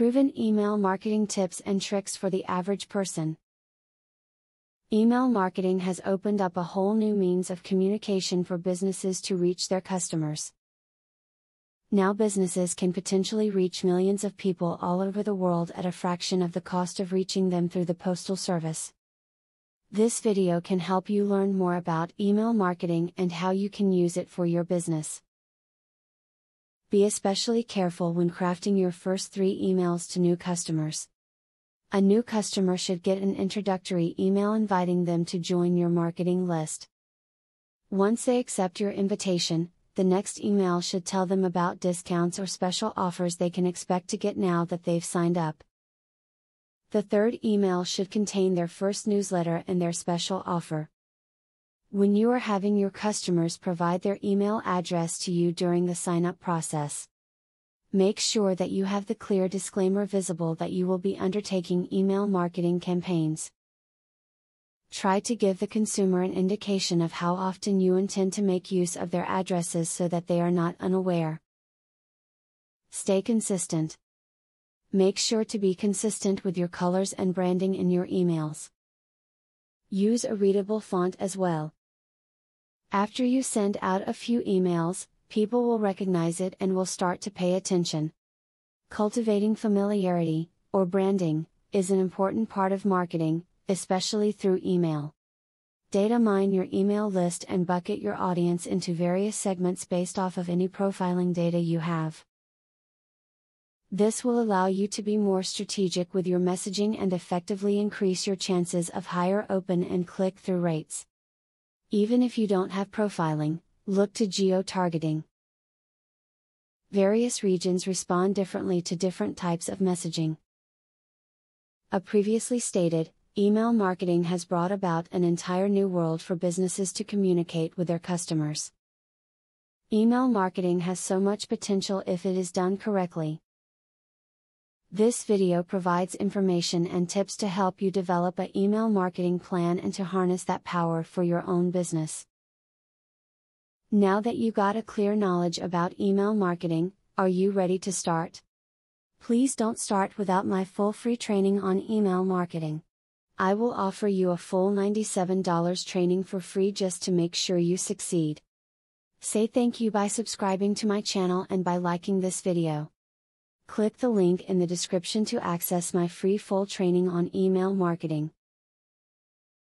Proven email marketing tips and tricks for the average person. Email marketing has opened up a whole new means of communication for businesses to reach their customers. Now businesses can potentially reach millions of people all over the world at a fraction of the cost of reaching them through the postal service. This video can help you learn more about email marketing and how you can use it for your business. Be especially careful when crafting your first 3 emails to new customers. A new customer should get an introductory email inviting them to join your marketing list. Once they accept your invitation, the next email should tell them about discounts or special offers they can expect to get now that they've signed up. The 3rd email should contain their first newsletter and their special offer. When you are having your customers provide their email address to you during the sign-up process, make sure that you have the clear disclaimer visible that you will be undertaking email marketing campaigns. Try to give the consumer an indication of how often you intend to make use of their addresses so that they are not unaware. Stay consistent. Make sure to be consistent with your colors and branding in your emails. Use a readable font as well. After you send out a few emails, people will recognize it and will start to pay attention. Cultivating familiarity, or branding, is an important part of marketing, especially through email. Data mine your email list and bucket your audience into various segments based off of any profiling data you have. This will allow you to be more strategic with your messaging and effectively increase your chances of higher open and click-through rates. Even if you don't have profiling, look to geo-targeting. Various regions respond differently to different types of messaging. As previously stated, email marketing has brought about an entire new world for businesses to communicate with their customers. Email marketing has so much potential if it is done correctly. This video provides information and tips to help you develop an email marketing plan and to harness that power for your own business. Now that you got a clear knowledge about email marketing, are you ready to start? Please don't start without my full free training on email marketing. I will offer you a full $97 training for free just to make sure you succeed. Say thank you by subscribing to my channel and by liking this video. Click the link in the description to access my free full training on email marketing.